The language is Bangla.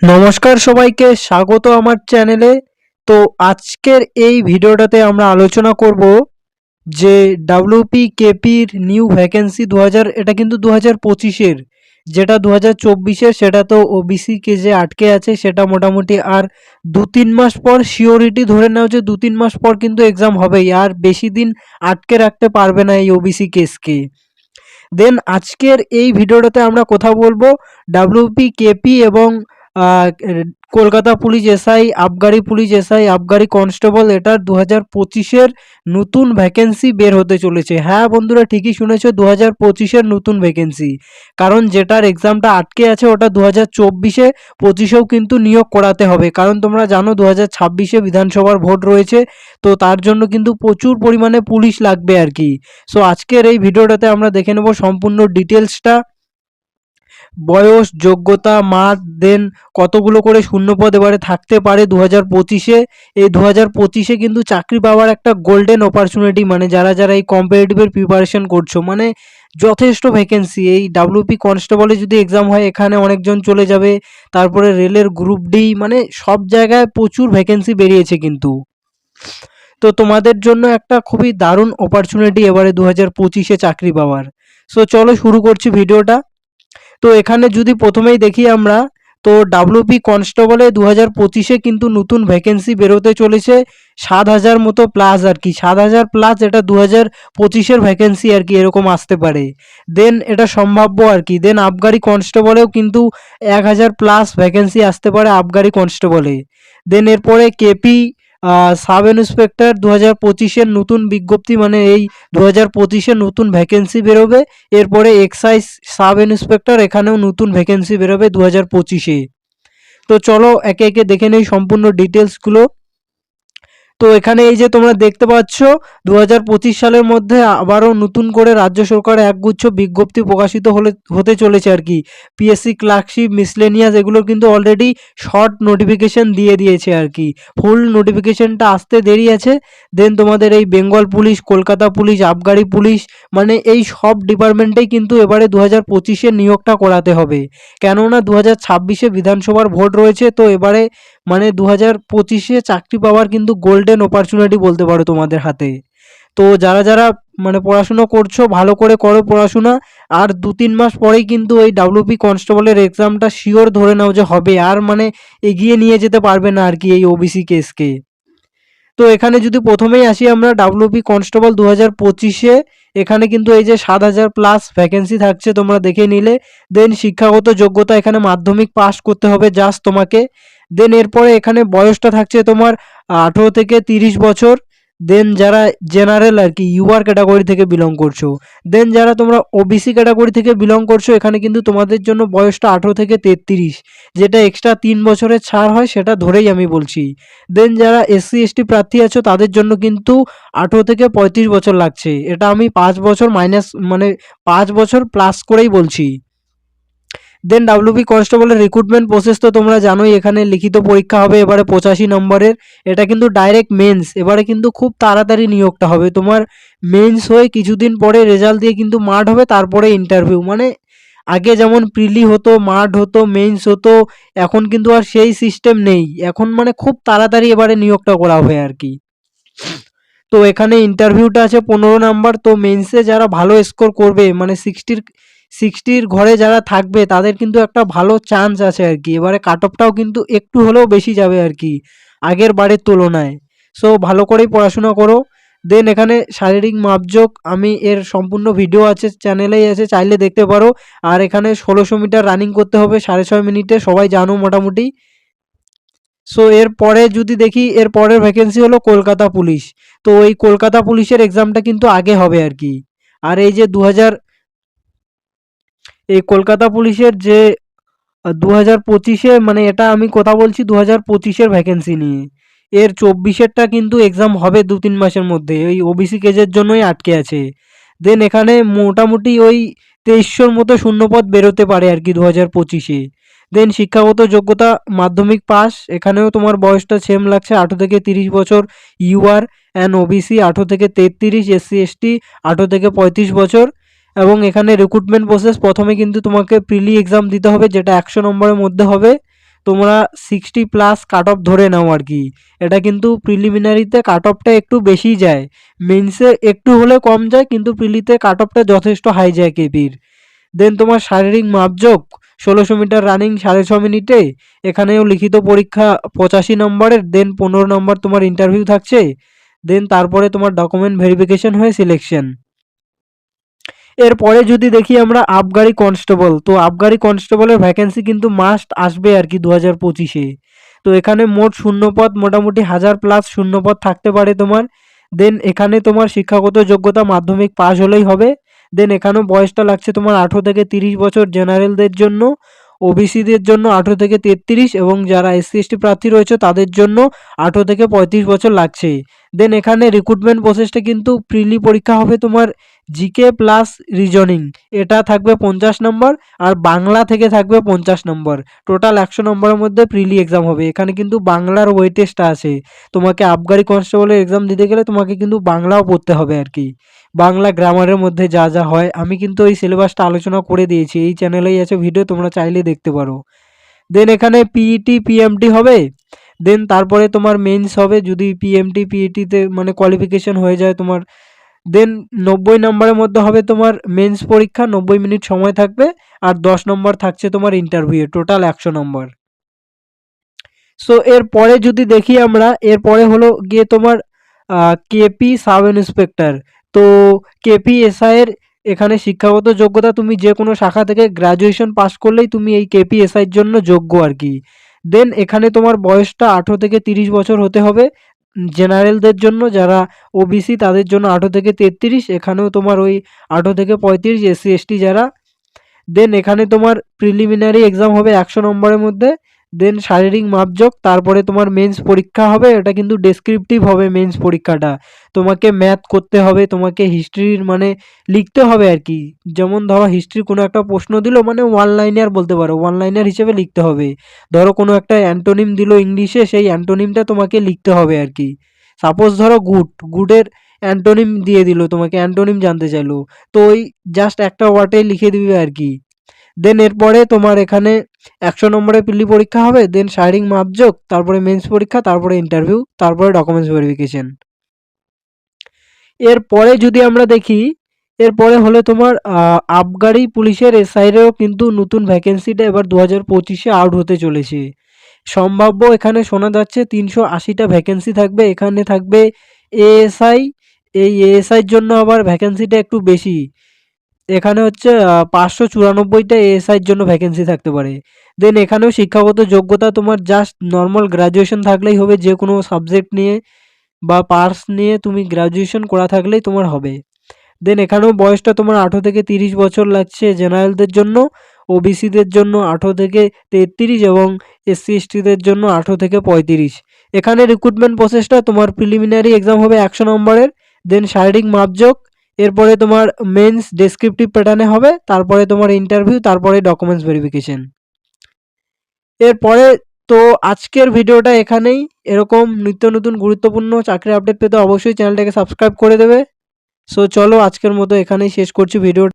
নমস্কার সবাইকে স্বাগত আমার চ্যানেলে। তো আজকের এই ভিডিওটাতে আমরা আলোচনা করব যে ডাব্লিউপিকেপির নিউ ভ্যাকেন্সি 2000, এটা কিন্তু 2025-এর, যেটা 2024-এর সেটা তো ওবিসি কে যে আটকে আছে সেটা মোটামুটি আর 2-3 মাস পর শিওরিটি ধরে নাও যে 2-3 মাস পর কিন্তু এক্সাম হবেই, আর বেশি দিন আটকে রাখতে পারবে না এই ওবিসি কেসকে। দেন আজকের এই ভিডিওটাতে আমরা কথা বলবো ডাব্লিউপিকেপি এবং আহ, কলকাতা পুলিশ এসআই, আবগারি পুলিশ এসআই, আবগারি কনস্টেবল, এটার 2025-এর নতুন ভ্যাকেন্সি বের হতে চলেছে। হ্যাঁ বন্ধুরা, ঠিকই শুনেছো, 2025-এর নতুন ভ্যাকেন্সি। কারণ যেটার এক্সামটা আটকে আছে ওটা 2024-এ, 25-এও কিন্তু নিয়োগ করাতে হবে। কারণ তোমরা জানো 2026-এ বিধানসভার ভোট রয়েছে, তো তার জন্য কিন্তু প্রচুর পরিমাণে পুলিশ লাগবে আর কি। সো আজকের এই ভিডিওটাতে আমরা দেখে নেব সম্পূর্ণ ডিটেলসটা, বয়স, যোগ্যতা, মার্ক, দেন কতগুলো করে শূন্যপদ এবারে থাকতে পারে 2025-এ। এই 2025-এ কিন্তু চাকরি পাওয়ার একটা গোল্ডেন অপরচুনিটি, মানে যারা যারা এই কম্পিটিটিভের প্রিপারেশন করছো, মানে যথেষ্ট ভ্যাকেন্সি। এই ডাব্লিউপি কনস্টেবলে যদি এক্সাম হয় এখানে অনেকজন চলে যাবে, তারপরে রেলের গ্রুপ ডি, মানে সব জায়গায় প্রচুর ভ্যাকেন্সি বেরিয়েছে কিন্তু। তো তোমাদের জন্য একটা খুবই দারুণ অপরচুনিটি এবারে 2025-এ চাকরি পাওয়ার। সো চলো শুরু করছি ভিডিওটা। তো এখানে যদি প্রথমেই দেখি আমরা, তো ডাব্লিউপি কনস্টেবলে 2025-এ কিন্তু নতুন ভ্যাকেন্সি বেরোতে চলেছে 7,000 মতো প্লাস আর কি, 7,000 প্লাস, এটা 2025-এর ভ্যাকেন্সি আর কি, এরকম আসতে পারে। দেন এটা সম্ভাব্য আর কি। দেন আবগারি কনস্টেবলেও কিন্তু 1,000 প্লাস ভ্যাকেন্সি আসতে পারে আবগারি কনস্টেবলে। দেন এরপরে কেপি সাব ইন্সপেক্টর 2025-এর নতুন বিজ্ঞপ্তি, মানে এই 2025-এ নতুন ভ্যাকেন্সি বেরোবে। এরপরে এক্সাইজ সাব ইন্সপেক্টর, এখানেও নতুন ভ্যাকেন্সি বেরোবে 2025-এ। তো চলো একে একে দেখে নেই সম্পূর্ণ ডিটেলসগুলো। তো এখানে এই যে তোমরা দেখতে পাচ্ছ 2025 সালের মধ্যে আবারও নতুন করে রাজ্য সরকার একগুচ্ছ বিজ্ঞপ্তি প্রকাশিত হতে চলেছে আর কি। পিএসসি ক্লার্কশিপ, মিসলেনিয়াস, এগুলো কিন্তু অলরেডি শর্ট নোটিফিকেশন দিয়ে দিয়েছে আর কি, ফুল নোটিফিকেশনটা আসতে দেরি আছে। দেন তোমাদের এই বেঙ্গল পুলিশ, কলকাতা পুলিশ, আবগারি পুলিশ, মানে এই সব ডিপার্টমেন্টেই কিন্তু এবারে 2025-এ নিয়োগটা করাতে হবে। কেননা 2026-এ বিধানসভার ভোট রয়েছে, তো এবারে মানে 2025-এ চাকরি পাওয়ার কিন্তু গোল্ডেন অপরচুনিটি বলতে পারো তোমাদের হাতে। তো যারা যারা মানে পড়াশুনো করছো ভালো করে করো পড়াশোনা, আর 2-3 মাস পরেই কিন্তু এই ডাব্লিউপি কনস্টেবলের এক্সামটা শিওর ধরে নাও যে হবে, আর মানে এগিয়ে নিয়ে যেতে পারবে না আর কি এই ওবিসি কেসকে। তো এখানে যদি প্রথমেই আসি আমরা ডাব্লিউপি কনস্টেবল 2025-এ, এখানে কিন্তু এই যে 7,000 প্লাস ভ্যাকেন্সি থাকছে, তোমরা দেখে নিলে। দেন শিক্ষাগত যোগ্যতা এখানে মাধ্যমিক পাস করতে হবে জাস্ট তোমাকে। দেন এরপরে এখানে বয়সটা থাকছে তোমার 18 থেকে 30 বছর। দেন যারা জেনারেল আর কি ইউআর ক্যাটাগরি থেকে বিলং করছো, দেন যারা তোমরা ওবিসি ক্যাটাগরি থেকে বিলং করছো, এখানে কিন্তু তোমাদের জন্য বয়সটা 18 থেকে 33, যেটা এক্সট্রা 3 বছরের ছাড় হয় সেটা ধরেই আমি বলছি। দেন যারা এসসি এসটি প্রার্থী আছো তাদের জন্য কিন্তু 18 থেকে 35 বছর লাগছে, এটা আমি 5 বছর মাইনাস, মানে 5 বছর প্লাস করেই বলছি। দেন ডাব্লিউবি কনস্টেবলের রিক্রুটমেন্ট প্রসেস তো তোমরা জানোই, এখানে লিখিত পরীক্ষা হবে এবারে 85 নম্বরের, এটা কিন্তু ডাইরেক্ট মেন্স, এবারে কিন্তু খুব তাড়াতাড়ি নিয়োগটা হবে তোমার। মেন্স হয়ে কিছুদিন পরে রেজাল্ট দিয়ে কিন্তু মাঠ হবে, তারপরে ইন্টারভিউ, মানে আগে যেমন প্রিলি হতো, মাঠ হতো, মেন্স হতো, এখন কিন্তু আর সেই সিস্টেম নেই, এখন মানে খুব তাড়াতাড়ি এবারে নিয়োগটা করা হবে আর কি। তো এখানে ইন্টারভিউটা আছে 15 নাম্বার। তো মেন্সে যারা ভালো স্কোর করবে, মানে সিক্সটির ঘরে যারা থাকবে তাদের কিন্তু একটা ভালো চান্স আছে আর কি, এবারে কাট অফটাও কিন্তু একটু হলেও বেশি যাবে আর কি আগের বারের তুলনায়। সো ভালো করেই পড়াশোনা করো। দেন এখানে শারীরিক মাপজোক, আমি এর সম্পূর্ণ ভিডিও আছে চ্যানেলেই আছে, চাইলে দেখতে পারো। আর এখানে 1600 মিটার রানিং করতে হবে 6.5 মিনিটে, সবাই জানো মোটামুটি। সো এর পরে যদি দেখি, এর পরের ভ্যাকেন্সি হলো কলকাতা পুলিশ। তো এই কলকাতা পুলিশের এক্সামটা কিন্তু আগে হবে আর কি। আর এই যে 2000, এই কলকাতা পুলিশের যে 2025-এ, মানে এটা আমি কথা বলছি 2025-এর ভ্যাকেন্সি নিয়ে। এর 24-এরটা কিন্তু এক্সাম হবে 2-3 মাসের মধ্যে, ওই ওবিসি কেজের জন্যই আটকে আছে। দেন এখানে মোটামুটি ওই 2300-র মতো শূন্যপদ বেরোতে পারে আর কি 2025-এ। দেন শিক্ষাগত যোগ্যতা মাধ্যমিক পাস, এখানেও তোমার বয়সটা সেম লাগছে 18 থেকে 30 বছর ইউআর অ্যান্ড ওবিসি, 18 থেকে 33 এসসি এসটি 18 থেকে 35 বছর। এবং এখানে রিক্রুটমেন্ট প্রসেস, প্রথমে কিন্তু তোমাকে প্রিলি এক্সাম দিতে হবে যেটা 100 নম্বরের মধ্যে হবে। তোমরা 60+ কাট অফ ধরে নাও আর কি। এটা কিন্তু প্রিলিমিনারিতে কাট অফটা একটু বেশি যায়, মেন্সে একটু হলে কম যায়, কিন্তু প্রিলিতে কাট অফটা যথেষ্ট হাই যায় কেপির। দেন তোমার শারীরিক মাপজোক 1600 মিটার রানিং 6.5 মিনিটে, এখানেও লিখিত পরীক্ষা 85 নম্বরের, দেন 15 নম্বর তোমার ইন্টারভিউ থাকছে, দেন তারপরে তোমার ডকুমেন্ট ভেরিফিকেশন হয়ে সিলেকশন। এরপরে যদি দেখি আমরা আবগারি কনস্টেবল, তো আবগারি কনস্টেবলের ভ্যাকেন্সি কিন্তু মাস্ট আসবে আর কি 2025-এ। তো এখানে মোট শূন্যপদ মোটামুটি 1000+ শূন্যপদ থাকতে পারে তোমার। দেন এখানে তোমার শিক্ষাগত যোগ্যতা মাধ্যমিক পাস হলেই হবে। দেন এখানেও বয়সটা লাগছে তোমার 18 থেকে 30 বছর জেনারেলদের জন্য, ওবিসিদের জন্য 18 থেকে 33, এবং যারা এসসি এসটি প্রার্থী রয়েছে তাদের জন্য 18 থেকে 35 বছর লাগছে। দেন এখানে রিক্রুটমেন্ট প্রসেসটা কিন্তু প্রিলি পরীক্ষা হবে তোমার জিকে প্লাস রিজনিং, এটা থাকবে 50 নম্বর, আর বাংলা থেকে থাকবে 50 নম্বর। টোটাল 100 নম্বরের মধ্যে প্রিলি এক্সাম হবে। এখানে কিন্তু বাংলার ওয়েটেজটা আছে, তোমাকে আবগারি কনস্টেবলের এক্সাম দিতে গেলে তোমাকে কিন্তু বাংলাও পড়তে হবে আর কি। বাংলা গ্রামারের মধ্যে যা যা হয় আমি কিন্তু এই সিলেবাসটা আলোচনা করে দিয়েছি, এই চ্যানেলেই আছে ভিডিও, তোমরা চাইলে দেখতে পারো। দেন এখানে পিইটি পিএমটি হবে, দেন তারপরে তোমার মেন্স হবে যদি পিএমটি পিইটিতে মানে কোয়ালিফিকেশন হয়ে যায় তোমার। দেন 90 নম্বরের মধ্যে হবে তোমার মেন্স পরীক্ষা, 90 মিনিট সময় থাকবে, আর 10 নম্বর থাকছে তোমার ইন্টারভিউ, টোটাল 100 নম্বর। সো এরপরে যদি দেখি আমরা, এরপরে হলো গিয়ে তোমার কেপি সাব ইন্সপেক্টর। তো কেপি এসআইয়ের এখানে শিক্ষাগত যোগ্যতা তুমি যে কোনো শাখা থেকে গ্র্যাজুয়েশন পাস করলেই তুমি এই কেপি এসআইয়ের জন্য যোগ্য আর কি। দেন এখানে তোমার বয়সটা 18 থেকে 30 বছর হতে হবে জেনারেলদের জন্য, যারা ওবিসি তাদের জন্য 18 থেকে 33, এখানেও তোমার ওই 18 থেকে 35 এসসি এসটি যারা। দেন এখানে তোমার প্রিলিমিনারি এক্সাম হবে 100 নম্বরের মধ্যে, দেন শারীরিক মাপজোক, তারপরে তোমার মেন্স পরীক্ষা হবে। এটা কিন্তু ডেসক্রিপটিভ হবে মেন্স পরীক্ষাটা, তোমাকে ম্যাথ করতে হবে, তোমাকে হিস্ট্রির মানে লিখতে হবে আর কি। যেমন ধরো হিস্ট্রির কোনো একটা প্রশ্ন দিল, মানে ওয়ান লাইনার বলতে পারো, ওয়ান লাইনার হিসেবে লিখতে হবে। ধরো কোনো একটা অ্যান্টোনিম দিল ইংলিশে, সেই অ্যান্টোনিমটা তোমাকে লিখতে হবে আর কি। সাপোজ ধরো গুডের অ্যান্টোনিম দিয়ে দিল, তোমাকে অ্যান্টোনিম জানতে চাইলো, তো ওই জাস্ট একটা ওয়ার্ডে লিখে দিবে আর কি। দেন এরপরে তোমার এখানে 100 নম্বরের প্রিলি পরীক্ষা হবে, দেন শারীরিক মাপজোক, তারপরে মেন্স পরীক্ষা, তারপরে ইন্টারভিউ, তারপরে ডকুমেন্টস ভেরিফিকেশন। এরপরে যদি আমরা দেখি, এরপরে হলো তোমার আবগারি পুলিশের এসআইয়েরও কিন্তু নতুন ভ্যাকেন্সিটা এবার 2025-এ আউট হতে চলেছে। সম্ভাব্য এখানে শোনা যাচ্ছে 380টা ভ্যাকেন্সি থাকবে। এখানে থাকবে এএসআই, এই এএসআইয়ের জন্য আবার ভ্যাকেন্সিটা একটু বেশি। এখানে হচ্ছে 594টা এএসআইয়ের জন্য ভ্যাকেন্সি থাকতে পারে। দেন এখানেও শিক্ষাগত যোগ্যতা তোমার জাস্ট নর্মাল গ্র্যাজুয়েশন থাকলেই হবে, যে কোনো সাবজেক্ট নিয়ে বা পার্স নিয়ে তুমি গ্র্যাজুয়েশন করা থাকলেই তোমার হবে। দেন এখানেও বয়সটা তোমার 18 থেকে 30 বছর লাগছে জেনারেলদের জন্য, ওবিসিদের জন্য 18 থেকে 33, এবং এসসি এসটিদের জন্য 18 থেকে 35। এখানে রিক্রুটমেন্ট প্রসেসটা তোমার প্রিলিমিনারি এক্সাম হবে 100 নম্বরের, দেন শারীরিক মাপজোক, এরপরে তোমার মেন্স ডেসক্রিপটিভ প্যাটার্নে হবে, তারপরে তোমার ইন্টারভিউ, তারপরে ডকুমেন্টস ভেরিফিকেশন। এরপরে তো আজকের ভিডিওটা এখানেই। এরকম নিত্য নতুন গুরুত্বপূর্ণ চাকরি আপডেট পেতে অবশ্যই চ্যানেলটাকে সাবস্ক্রাইব করে দেবে। সো চলো আজকের মতো এখানেই শেষ করছি ভিডিও।